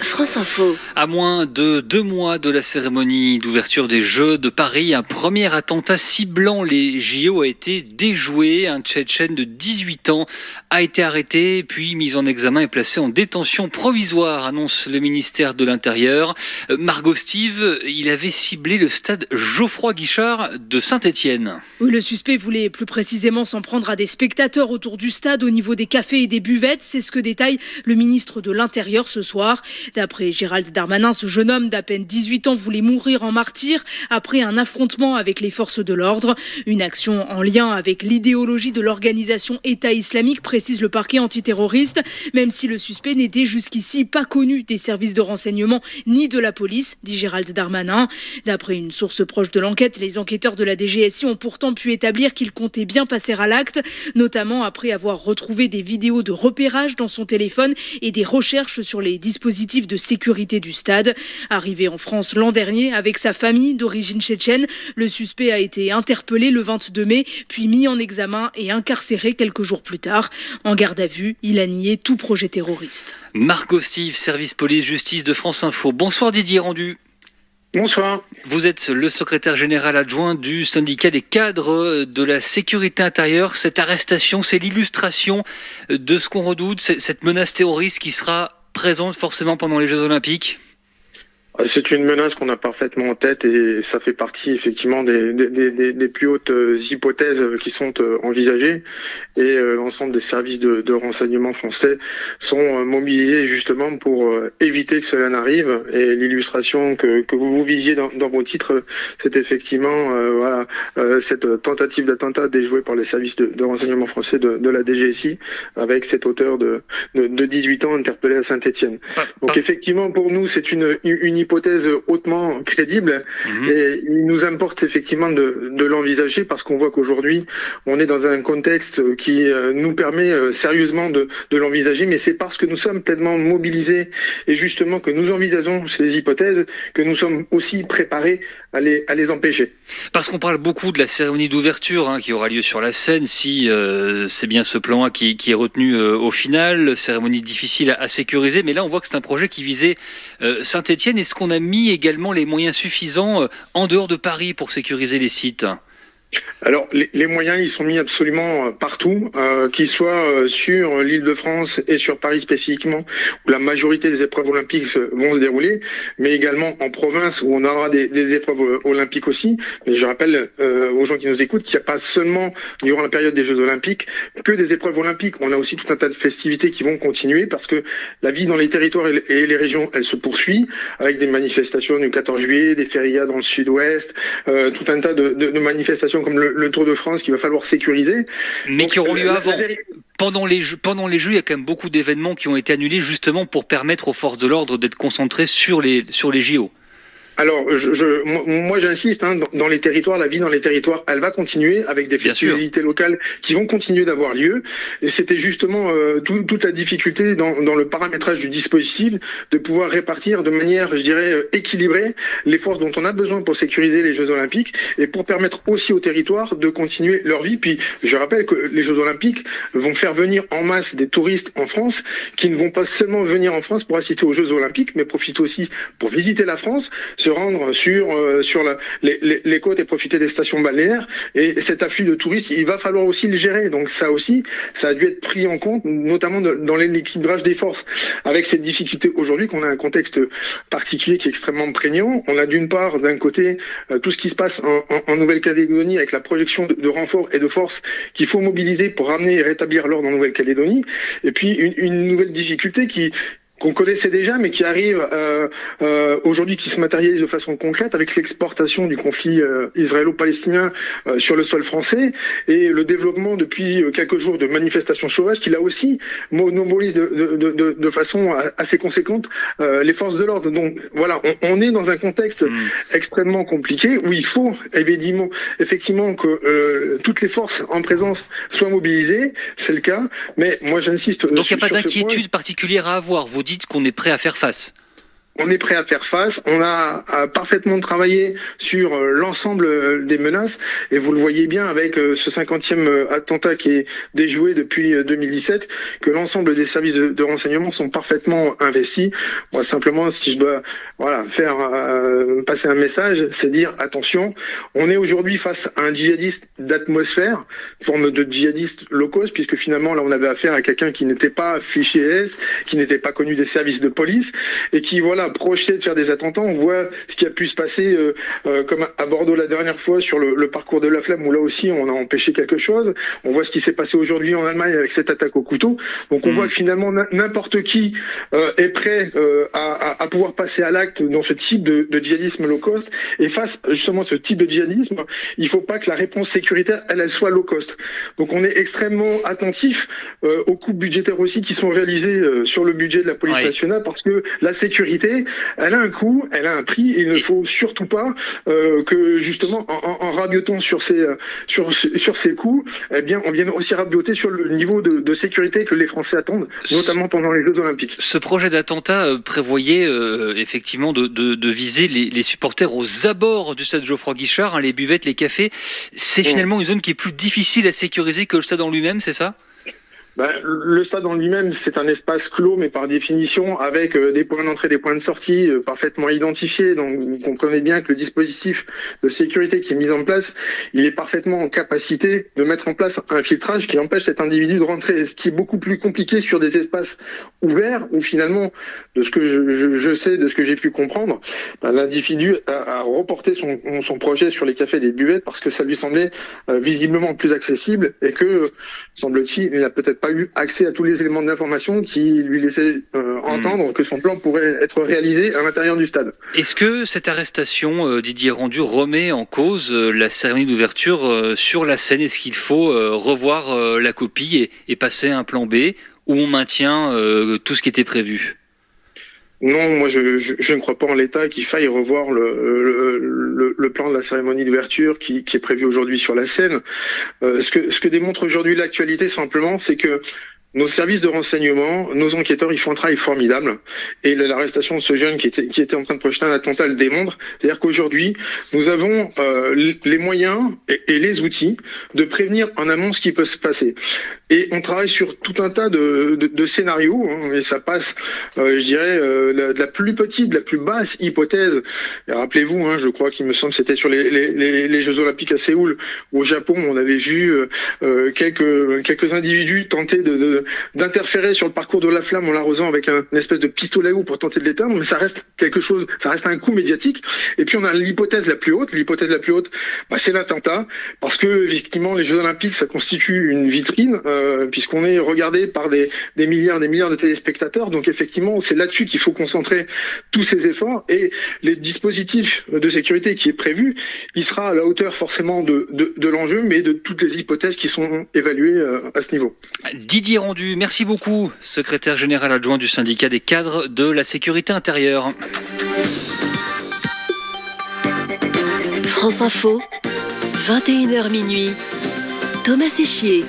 France Info. À moins de 2 mois de la cérémonie d'ouverture des Jeux de Paris, un premier attentat ciblant les JO a été déjoué. Un Tchétchène de 18 ans a été arrêté, puis mis en examen et placé en détention provisoire, annonce le ministère de l'Intérieur. Margot Steve, il avait ciblé le stade Geoffroy-Guichard de Saint-Étienne. Oui, le suspect voulait plus précisément s'en prendre à des spectateurs autour du stade au niveau des cafés et des buvettes. C'est ce que détaille le ministre de l'Intérieur ce soir. D'après Gérald Darmanin, ce jeune homme d'à peine 18 ans voulait mourir en martyr après un affrontement avec les forces de l'ordre. Une action en lien avec l'idéologie de l'organisation État islamique, précise le parquet antiterroriste, même si le suspect n'était jusqu'ici pas connu des services de renseignement ni de la police, dit Gérald Darmanin. D'après une source proche de l'enquête, les enquêteurs de la DGSI ont pourtant pu établir qu'il comptait bien passer à l'acte, notamment après avoir retrouvé des vidéos de repérage dans son téléphone et des recherches sur les dispositifs de sécurité du stade. Arrivé en France l'an dernier avec sa famille d'origine tchétchène, le suspect a été interpellé le 22 mai, puis mis en examen et incarcéré quelques jours plus tard. En garde à vue, il a nié tout projet terroriste. Margot Steve, service police-justice de France Info. Bonsoir Didier Rendu. Bonsoir. Vous êtes le secrétaire général adjoint du syndicat des cadres de la sécurité intérieure. Cette arrestation, c'est l'illustration de ce qu'on redoute, cette menace terroriste qui sera présente forcément pendant les Jeux Olympiques. C'est une menace qu'on a parfaitement en tête et ça fait partie effectivement des plus hautes hypothèses qui sont envisagées et l'ensemble des services de renseignement français sont mobilisés justement pour éviter que cela n'arrive et l'illustration que vous visiez dans vos titres, c'est effectivement cette tentative d'attentat déjouée par les services de renseignement français de la DGSI avec cet auteur de 18 ans interpellé à Saint-Étienne. Donc effectivement pour nous c'est une hypothèse hautement crédible et il nous importe effectivement de l'envisager parce qu'on voit qu'aujourd'hui on est dans un contexte qui nous permet sérieusement de l'envisager, mais c'est parce que nous sommes pleinement mobilisés et justement que nous envisageons ces hypothèses que nous sommes aussi préparés à les empêcher. Parce qu'on parle beaucoup de la cérémonie d'ouverture qui aura lieu sur la Seine, si c'est bien ce plan qui est retenu au final, cérémonie difficile à sécuriser, mais là on voit que c'est un projet qui visait Saint-Étienne. Est-ce qu'on a mis également les moyens suffisants en dehors de Paris pour sécuriser les sites ? Alors les moyens ils sont mis absolument partout, qu'ils soient sur l'Île-de-France et sur Paris spécifiquement où la majorité des épreuves olympiques vont se dérouler, mais également en province où on aura des épreuves olympiques aussi. Mais je rappelle aux gens qui nous écoutent qu'il n'y a pas seulement durant la période des Jeux olympiques que des épreuves olympiques. On a aussi tout un tas de festivités qui vont continuer parce que la vie dans les territoires et les régions elle se poursuit avec des manifestations du 14 juillet, des férias dans le sud-ouest, tout un tas de manifestations comme le Tour de France qu'il va falloir sécuriser. Mais donc, qui auront lieu avant. Pendant les Jeux, il y a quand même beaucoup d'événements qui ont été annulés justement pour permettre aux forces de l'ordre d'être concentrées sur les JO. Alors, moi j'insiste, dans les territoires, la vie dans les territoires, elle va continuer avec des festivités locales qui vont continuer d'avoir lieu. Et c'était justement toute la difficulté dans le paramétrage du dispositif de pouvoir répartir de manière, je dirais, équilibrée les forces dont on a besoin pour sécuriser les Jeux Olympiques et pour permettre aussi aux territoires de continuer leur vie. Puis, je rappelle que les Jeux Olympiques vont faire venir en masse des touristes en France qui ne vont pas seulement venir en France pour assister aux Jeux Olympiques, mais profitent aussi pour visiter la France, se rendre sur les côtes et profiter des stations balnéaires. Et cet afflux de touristes, il va falloir aussi le gérer. Donc ça aussi, ça a dû être pris en compte, notamment dans l'équilibrage des forces. Avec cette difficulté aujourd'hui, qu'on a un contexte particulier qui est extrêmement prégnant. On a d'un côté, tout ce qui se passe en Nouvelle-Calédonie avec la projection de renforts et de forces qu'il faut mobiliser pour ramener et rétablir l'ordre en Nouvelle-Calédonie. Et puis une nouvelle difficulté qu'on connaissait déjà, mais qui arrive aujourd'hui, qui se matérialise de façon concrète avec l'exportation du conflit israélo-palestinien sur le sol français et le développement depuis quelques jours de manifestations sauvages qui là aussi monopolisent de façon assez conséquente les forces de l'ordre. Donc voilà, on est dans un contexte extrêmement compliqué où il faut effectivement que toutes les forces en présence soient mobilisées, c'est le cas, mais moi j'insiste. Donc il n'y a pas d'inquiétude particulière à avoir, vous dites qu'on est prêt à faire face. On est prêt à faire face. On a parfaitement travaillé sur l'ensemble des menaces. Et vous le voyez bien avec ce 50e attentat qui est déjoué depuis 2017, que l'ensemble des services de renseignement sont parfaitement investis. Moi, simplement, si je dois faire passer un message, c'est dire attention, on est aujourd'hui face à un djihadiste d'atmosphère, forme de djihadiste low cost, puisque finalement, là, on avait affaire à quelqu'un qui n'était pas fiché S, qui n'était pas connu des services de police, et qui, projeté de faire des attentats. On voit ce qui a pu se passer comme à Bordeaux la dernière fois sur le parcours de la Flamme, où là aussi on a empêché quelque chose. On voit ce qui s'est passé aujourd'hui en Allemagne avec cette attaque au couteau. Donc on voit que finalement n'importe qui est prêt à pouvoir passer à l'acte dans ce type de djihadisme low cost. Et face justement à ce type de djihadisme, il ne faut pas que la réponse sécuritaire elle soit low cost. Donc on est extrêmement attentif aux coupes budgétaires aussi qui sont réalisées sur le budget de la police nationale, parce que la sécurité, elle a un coût, elle a un prix, et il ne faut surtout pas que justement en rabiotant sur ces coûts, eh bien on vienne aussi rabioter sur le niveau de sécurité que les Français attendent, notamment pendant les Jeux Olympiques. Ce projet d'attentat prévoyait effectivement de viser les supporters aux abords du stade Geoffroy-Guichard, les buvettes, les cafés. C'est finalement une zone qui est plus difficile à sécuriser que le stade en lui-même, c'est ça ? Le stade en lui-même, c'est un espace clos, mais par définition, avec des points d'entrée, des points de sortie parfaitement identifiés. Donc, vous comprenez bien que le dispositif de sécurité qui est mis en place, il est parfaitement en capacité de mettre en place un filtrage qui empêche cet individu de rentrer. Ce qui est beaucoup plus compliqué sur des espaces ouverts, où finalement, de ce que je sais, de ce que j'ai pu comprendre, l'individu a reporté son projet sur les cafés des buvettes parce que ça lui semblait visiblement plus accessible, et que, semble-t-il, il n'a peut-être pas eu accès à tous les éléments d'information qui lui laissaient entendre que son plan pourrait être réalisé à l'intérieur du stade. Est-ce que cette arrestation, Didier Rendu, remet en cause la cérémonie d'ouverture sur la scène ? Est-ce qu'il faut revoir la copie et passer à un plan B, où on maintient tout ce qui était prévu ? Non, moi je ne crois pas en l'état qu'il faille revoir le plan de la cérémonie d'ouverture qui est prévu aujourd'hui sur la scène. Ce que démontre aujourd'hui l'actualité simplement, c'est que nos services de renseignement, nos enquêteurs, ils font un travail formidable. Et l'arrestation de ce jeune qui était en train de projeter un attentat le démontre. C'est-à-dire qu'aujourd'hui, nous avons les moyens et les outils de prévenir en amont ce qui peut se passer. Et on travaille sur tout un tas de scénarios, et ça passe, je dirais, de la plus petite, de la plus basse hypothèse. Et rappelez-vous, je crois qu'il me semble que c'était sur les Jeux Olympiques à Séoul, où au Japon, on avait vu quelques individus tenter d'interférer sur le parcours de la Flamme en l'arrosant avec une espèce de pistolet à eau pour tenter de l'éteindre, mais ça reste quelque chose, ça reste un coup médiatique. Et puis on a l'hypothèse la plus haute, c'est l'attentat, parce que effectivement les Jeux Olympiques, ça constitue une vitrine, puisqu'on est regardé par des milliards de téléspectateurs. Donc effectivement, c'est là-dessus qu'il faut concentrer tous ces efforts, et les dispositifs de sécurité qui est prévu, il sera à la hauteur forcément de l'enjeu, mais de toutes les hypothèses qui sont évaluées à ce niveau. Didier Rendu, merci beaucoup, secrétaire général adjoint du syndicat des cadres de la sécurité intérieure. France Info, 21h minuit, Thomas Séchier.